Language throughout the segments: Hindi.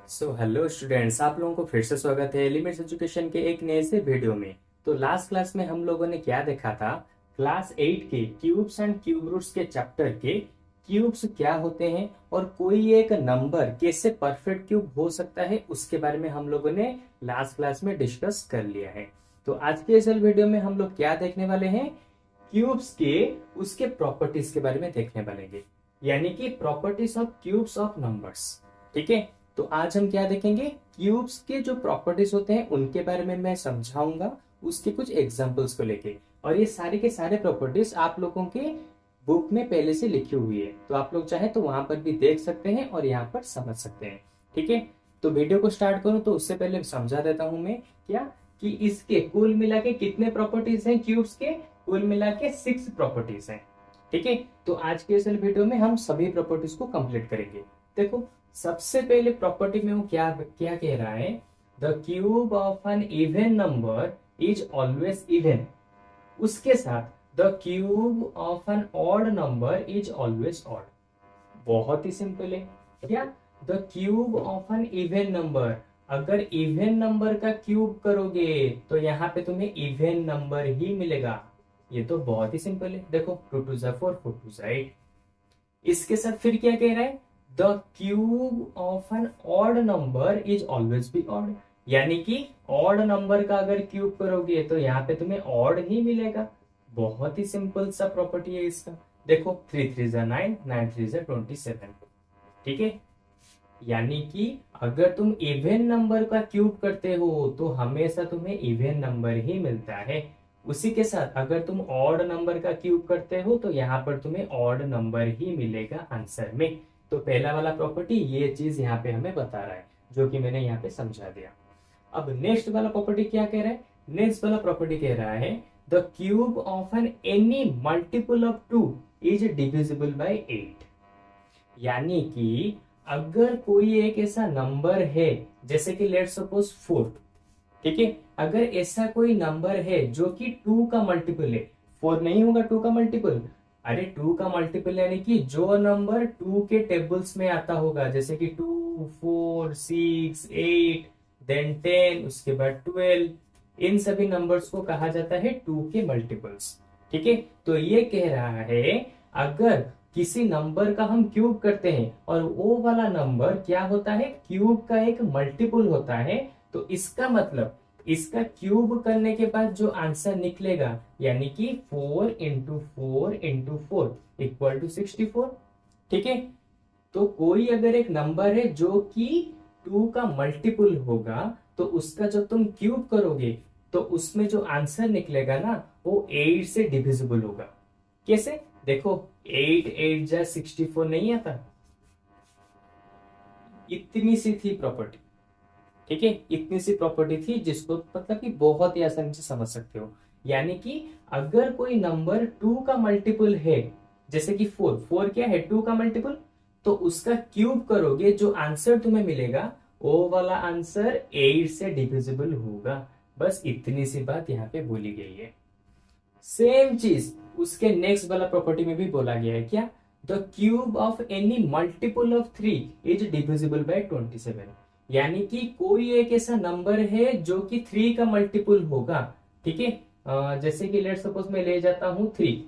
सो हेलो स्टूडेंट्स, आप लोगों को फिर से स्वागत है एलिमेंट्स एजुकेशन के एक नए से वीडियो में। तो लास्ट क्लास में हम लोगों ने क्या देखा था? क्लास 8 के क्यूब्स एंड क्यूब रूट्स के चैप्टर के क्यूब्स क्या होते हैं और कोई एक नंबर कैसे परफेक्ट क्यूब हो सकता है उसके बारे में हम लोगों ने लास्ट क्लास में डिस्कस कर लिया है। तो आज के इस वीडियो में हम लोग क्या देखने वाले हैं? क्यूब्स के उसके प्रॉपर्टीज के बारे में देखने वालेंगे, यानी कि properties of cubes of numbers. ठीक है, तो आज हम क्या देखेंगे? क्यूब्स के जो प्रॉपर्टीज होते हैं उनके बारे में मैं समझाऊंगा, उसके कुछ एग्जांपल्स को लेके। और ये सारे के सारे प्रॉपर्टीज आप लोगों के बुक में पहले से लिखी हुई है, तो आप लोग चाहे तो वहां पर भी देख सकते हैं और यहाँ पर समझ सकते हैं। ठीक है, तो वीडियो को स्टार्ट करूं तो उससे पहले समझा देता हूं मैं क्या कि इसके कुल मिला के कितने प्रॉपर्टीज हैं क्यूब्स के? कुल मिला के 6 प्रॉपर्टीज हैं। ठीक है, तो आज के इस वीडियो में हम सभी प्रॉपर्टीज को कंप्लीट करेंगे। देखो, सबसे पहले प्रॉपर्टी में वो क्या क्या कह रहा है? The cube of an even number is always even. उसके साथ the cube of an odd number is always odd. बहुत ही सिंपल है। क्या? The cube of an even number, अगर इवन नंबर का क्यूब करोगे तो यहाँ पे तुम्हें इवन नंबर ही मिलेगा। ये तो बहुत ही सिंपल है। देखो, 2 2 4 4 2 8। इसके साथ फिर क्या कह रहा है? The cube of an odd number is always be odd, यानी कि ऑड नंबर का अगर क्यूब करोगे तो यहाँ पे तुम्हें ऑड ही मिलेगा। बहुत ही सिंपल सा प्रॉपर्टी है इसका। देखो, 3 3 9, 9 3 27। ठीक है, यानी कि अगर तुम इवन नंबर का क्यूब करते हो तो हमेशा तुम्हें इवन नंबर ही मिलता है। उसी के साथ अगर तुम ऑड नंबर का क्यूब करते हो तो यहाँ पर तुम्हें ऑड नंबर ही मिलेगा आंसर में। तो पहला वाला प्रॉपर्टी ये चीज यहाँ पे हमें बता रहा है, जो कि मैंने यहाँ पे समझा दिया। अब नेक्स्ट वाला प्रॉपर्टी क्या कह रहा है? नेक्स्ट वाला प्रॉपर्टी कह रहा है the cube of an any multiple of 2 is divisible by 8। यानी कि अगर कोई एक ऐसा नंबर है, जैसे कि लेट्स सपोज 4। ठीक है, अगर ऐसा कोई नंबर है जो कि 2 का मल्टीपल है, 4 नहीं होगा 2 का मल्टीपल। अरे 2 का मल्टीपल यानी कि जो नंबर 2 के टेबल्स में आता होगा, जैसे कि 2 4 6 8 देन 10, उसके बाद 12, इन सभी नंबर्स को कहा जाता है 2 के मल्टीपल्स। ठीक है, तो ये कह रहा है अगर किसी नंबर का हम क्यूब करते हैं और वो वाला नंबर क्या होता है? क्यूब का एक मल्टीपल होता है, तो इसका मतलब इसका क्यूब करने के बाद जो आंसर निकलेगा, यानी कि 4 इंटू 4 इंटू 4 इक्वल टू 64। ठीक है, तो कोई अगर एक नंबर है जो कि 2 का मल्टीपल होगा तो उसका जब तुम क्यूब करोगे तो उसमें जो आंसर निकलेगा ना, वो 8 से डिविजिबल होगा। कैसे? देखो, 8 8 जा 64 नहीं आता। इतनी सी थी प्रॉपर्टी। ठीक है, इतनी सी प्रॉपर्टी थी जिसको मतलब कि बहुत ही आसानी से समझ सकते हो। यानी कि अगर कोई नंबर 2 का मल्टीपल है, जैसे कि 4 4 क्या है? 2 का मल्टीपल, तो उसका क्यूब करोगे जो आंसर तुम्हें मिलेगा वो वाला आंसर 8 से डिविजिबल होगा। बस इतनी सी बात यहाँ पे बोली गई है। सेम चीज उसके नेक्स्ट वाला प्रॉपर्टी में भी बोला गया है। क्या? The cube of any multiple of 3 is divisible by 27। यानी कि कोई एक ऐसा नंबर है जो कि 3 का मल्टीपल होगा। ठीक है, जैसे कि लेट सपोज मैं ले जाता हूं 3।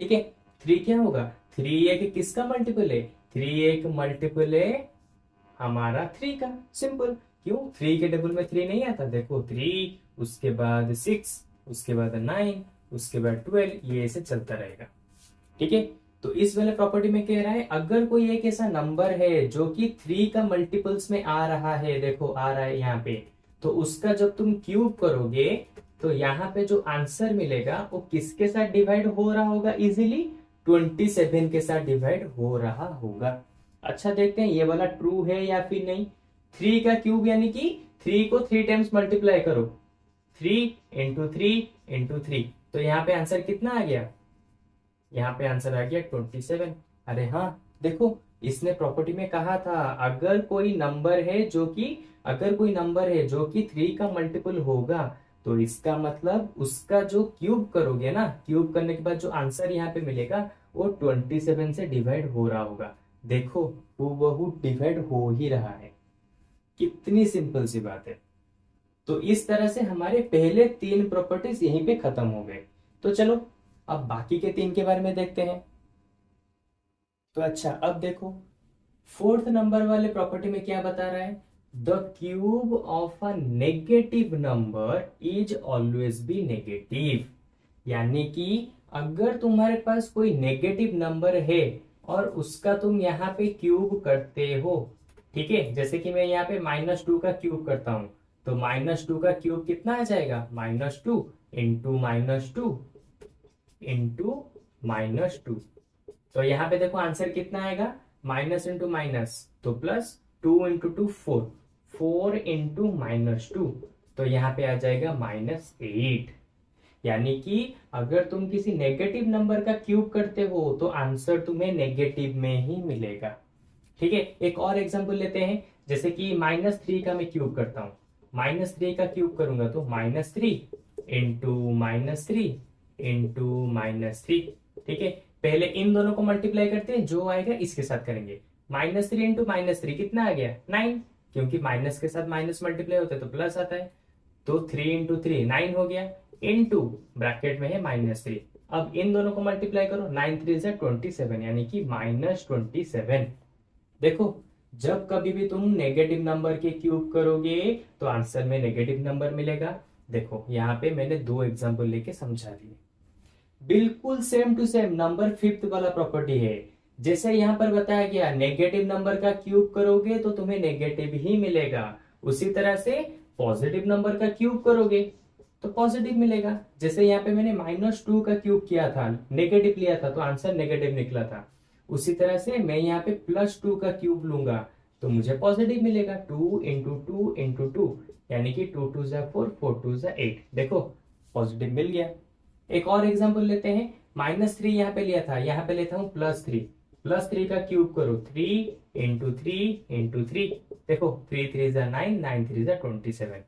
ठीक है, 3 क्या होगा? 3 एक किसका मल्टीपल है? 3 एक मल्टीपल है हमारा 3 का। सिंपल। क्यों? 3 के टेबल में 3 नहीं आता। देखो, 3 उसके बाद 6 उसके बाद 9 उसके बाद 12, ये ऐसे चलता रहेगा। ठीक है, तो इस वाले प्रॉपर्टी में कह रहा है अगर कोई एक ऐसा नंबर है जो कि 3 का मल्टीपल्स में आ रहा है, देखो आ रहा है यहाँ पे, तो उसका जब तुम क्यूब करोगे तो यहाँ पे जो आंसर मिलेगा वो किसके साथ डिवाइड हो रहा होगा? इजीली 27 के साथ डिवाइड हो रहा होगा। अच्छा, देखते हैं ये वाला ट्रू है या फिर नहीं। 3 का क्यूब यानी कि 3 को 3 टाइम्स मल्टीप्लाई करो, 3 इंटू 3 इंटू 3, तो यहाँ पे आंसर कितना आ गया? यहाँ पे आंसर आ गया 27। अरे हाँ, देखो इसने प्रॉपर्टी में कहा था अगर कोई नंबर है जो कि 3 का मल्टीपल होगा, तो इसका मतलब उसका जो क्यूब करोगे ना, क्यूब करने के बाद जो आंसर यहाँ पे मिलेगा वो 27 से डिवाइड हो रहा होगा। देखो हूबहू डिवाइड हो ही रहा है। कितनी सिंपल सी बात है। तो इस तरह से हमारे पहले 3 प्रॉपर्टीज यहीं पे खत्म हो गए। तो चलो अब बाकी के 3 के बारे में देखते हैं। तो अच्छा अब देखो 4th नंबर वाले प्रॉपर्टी में क्या बता रहा है, the cube of a negative number is always B negative. यानी कि अगर तुम्हारे पास कोई नेगेटिव नंबर है और उसका तुम यहाँ पे क्यूब करते हो, ठीक है, जैसे कि मैं यहाँ पे -2 का क्यूब करता हूं, तो -2 का क्यूब कितना आ जाएगा, -2 इंटू -2 इंटू -2। तो यहाँ पे देखो आंसर कितना आएगा, माइनस इंटू माइनस तो प्लस, 2 इंटू 2 4, 4 इंटू -2, तो यहाँ पे आ जाएगा -8। यानी कि अगर तुम किसी नेगेटिव नंबर का क्यूब करते हो तो आंसर तुम्हें नेगेटिव में ही मिलेगा। ठीक है, एक और एग्जांपल लेते हैं, जैसे कि -3 का मैं क्यूब करता हूं, -3 का क्यूब करूंगा तो -3 इंटू -3 इंटू -3। ठीक है, पहले इन दोनों को मल्टीप्लाई करते हैं, जो आएगा इसके साथ करेंगे। -3 इंटू -3 कितना आ गया, 9, क्योंकि माइनस के साथ माइनस मल्टीप्लाई होता है तो प्लस आता है। तो 3 इंटू 3 9 हो गया, इंटू ब्रैकेट में है -3। अब इन दोनों को मल्टीप्लाई करो, 9 3 जा 27, यानी कि -27। देखो जब कभी भी तुम नेगेटिव नंबर के क्यूब करोगे तो आंसर में नेगेटिव नंबर मिलेगा। देखो यहाँ पे मैंने 2 एग्जांपल लेके समझा दिए। बिल्कुल same to same number 5th वाला प्रॉपर्टी है। जैसे यहाँ पर बताया गया नेगेटिव नंबर का क्यूब करोगे तो तुम्हें नेगेटिव ही मिलेगा, उसी तरह से पॉजिटिव नंबर का क्यूब करोगे तो पॉजिटिव मिलेगा। जैसे यहाँ पे मैंने -2 का क्यूब किया था, नेगेटिव लिया था तो आंसर नेगेटिव निकला था। उसी तरह से मैं यहाँ पे +2 का क्यूब लूंगा तो मुझे पॉजिटिव मिलेगा, 2 इंटू 2 इंटू 2, यानी कि 2 2 जा 4, 4 2 जा 8। देखो पॉजिटिव मिल गया। एक और एग्जांपल लेते हैं, -3 यहाँ पे लिया था, यहाँ पे लेता हूँ +3। +3 का क्यूब करो, 3 इंटू 3 इंटू 3। देखो 3 3 जा 9, 9 3 जा 27।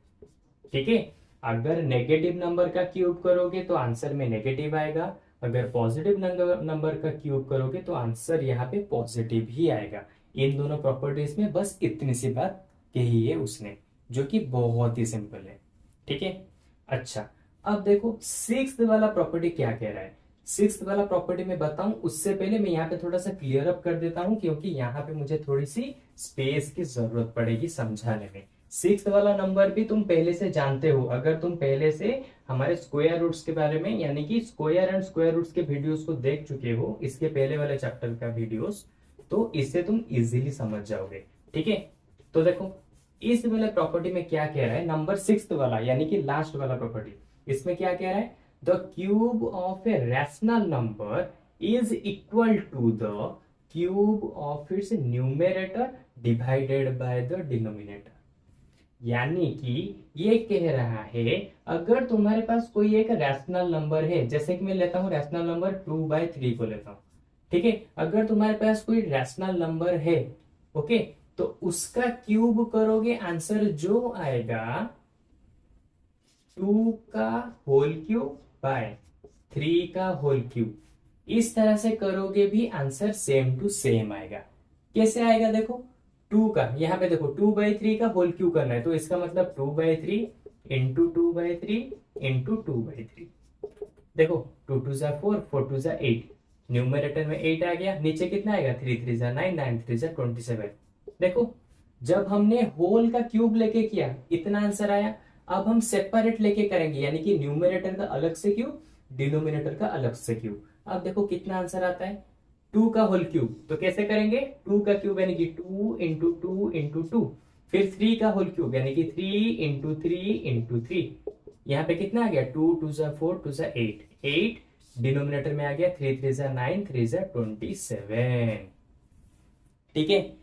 ठीक है, अगर नेगेटिव नंबर का क्यूब करोगे तो आंसर में नेगेटिव आएगा, अगर पॉजिटिव नंबर का क्यूब करोगे तो आंसर यहाँ पे पॉजिटिव ही आएगा। इन दोनों प्रॉपर्टीज में बस इतनी सी बात कही है उसने, जो कि बहुत ही सिंपल है। ठीक है, अच्छा अब देखो 6th वाला प्रॉपर्टी क्या कह रहा है। 6th वाला प्रॉपर्टी में बताऊं उससे पहले मैं यहाँ पे थोड़ा सा क्लियर अप कर देता हूं, क्योंकि यहाँ पे मुझे थोड़ी सी स्पेस की जरूरत पड़ेगी समझाने में। 6th वाला नंबर भी तुम पहले से जानते हो, अगर तुम पहले से हमारे स्क्वायर रूट्स के बारे में, यानी कि स्क्वायर एंड स्क्वायर रूट्स के वीडियोस को देख चुके हो, इसके पहले वाले चैप्टर का वीडियोस, तो इससे तुम इजीली समझ जाओगे। ठीक है, तो देखो इस वाले प्रॉपर्टी में क्या कह रहा है, नंबर 6th वाला यानी कि लास्ट वाला प्रॉपर्टी, इसमें क्या कह रहा है, the cube of a rational number is equal to the cube of its numerator divided by the denominator. यानी कि ये कह रहा है अगर तुम्हारे पास कोई एक रैशनल नंबर है, जैसे कि मैं लेता हूं रैशनल नंबर 2/3 को लेता हूं, ठीक है, अगर तुम्हारे पास कोई रैशनल नंबर है, ओके, तो उसका क्यूब करोगे आंसर जो आएगा 2 का होल क्यूब बाय 3 का होल क्यूब। इस तरह से करोगे भी आंसर सेम टू सेम आएगा। कैसे आएगा देखो, 2 का यहाँ पे देखो 2/3 का होल क्यूब करना है, तो इसका मतलब 2/3 इंटू 2/3 इंटू 2/3। देखो 2 2 जा 4, 4 2 जा 8, न्यूमरेटर में 8 आ गया, नीचे कितना आएगा 3 3 जा 9, 9 3 जा 27। देखो जब हमने होल का क्यूब लेके किया इतना आंसर आया। अब हम सेपरेट लेके करेंगे, यानी कि न्यूमरेटर का अलग से क्यूब, डिनोमिनेटर का अलग से क्यूब। अब देखो कितना आंसर आता है, 2 का होल क्यूब, तो कैसे करेंगे, 2 का क्यूब यानी कि 2 इंटू 2 इंटू 2, फिर 3 का होल क्यूब यानी कि 3 इंटू 3 इंटू 3। यहाँ पे कितना आ गया, 2 2 जा 4, 2 जा 8, 8 डिनोमिनेटर में आ गया, 3 3 जा 9, 3 जा 27। ठीक है,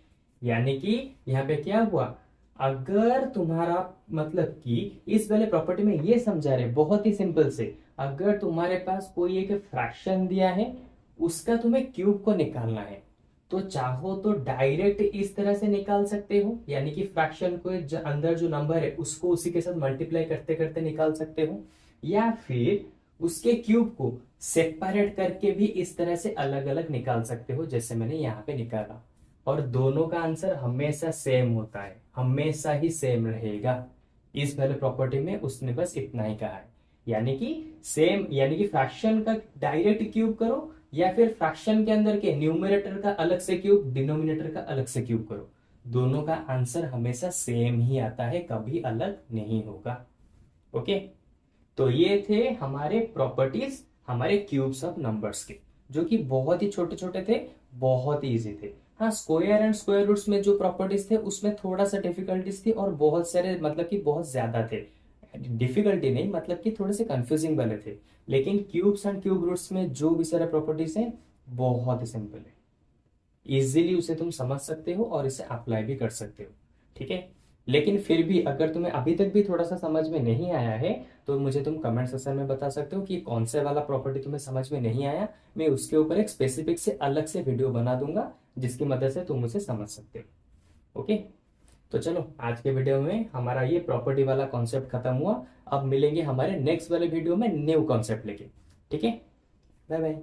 यानी कि यहाँ पे क्या हुआ, अगर तुम्हारा मतलब कि इस वाले प्रॉपर्टी में ये समझा रहे बहुत ही सिंपल से, अगर तुम्हारे पास कोई एक फ्रैक्शन दिया है उसका तुम्हें क्यूब को निकालना है, तो चाहो तो डायरेक्ट इस तरह से निकाल सकते हो, यानी कि फ्रैक्शन को अंदर जो नंबर है उसको उसी के साथ मल्टीप्लाई करते करते निकाल सकते हो, या फिर उसके क्यूब को सेपरेट करके भी इस तरह से अलग अलग निकाल सकते हो, जैसे मैंने यहाँ पे निकाला। और दोनों का आंसर हमेशा सेम होता है, हमेशा ही सेम रहेगा। इस पहले प्रॉपर्टी में उसने बस इतना ही कहा है, यानी कि सेम, यानी कि फ्रैक्शन का डायरेक्ट क्यूब करो या फिर फ्रैक्शन के अंदर के न्यूमरेटर का अलग से क्यूब, डिनोमिनेटर का अलग से क्यूब करो, दोनों का आंसर हमेशा सेम ही आता है, कभी अलग नहीं होगा। ओके, तो ये थे हमारे प्रॉपर्टीज हमारे क्यूब्स ऑफ नंबर्स के, जो कि बहुत ही छोटे छोटे थे, बहुत ही इजी थे। हाँ, स्क्वायर एंड स्क्वायर रूट्स में जो प्रॉपर्टीज थे उसमें थोड़ा सा डिफिकल्टीज थी और बहुत सारे, मतलब कि बहुत ज्यादा थे। डिफिकल्टी नहीं, मतलब कि थोड़े से कंफ्यूजिंग वाले थे। लेकिन क्यूब्स एंड क्यूब रूट्स में जो भी सारे प्रॉपर्टीज हैं बहुत ही सिंपल है, इजीली उसे तुम समझ सकते हो और इसे अप्लाई भी कर सकते हो। ठीक है, लेकिन फिर भी अगर तुम्हें अभी तक भी थोड़ा सा समझ में नहीं आया है तो मुझे तुम कमेंट सेक्शन में बता सकते हो कि कौन से वाला प्रॉपर्टी तुम्हें समझ में नहीं आया। मैं उसके ऊपर एक स्पेसिफिक से अलग से वीडियो बना दूंगा जिसकी मदद से तुम उसे समझ सकते हो। ओके, तो चलो आज के वीडियो में हमारा ये प्रॉपर्टी वाला कॉन्सेप्ट खत्म हुआ। अब मिलेंगे हमारे नेक्स्ट वाले वीडियो में न्यू कॉन्सेप्ट लेके। ठीक है, बाय बाय।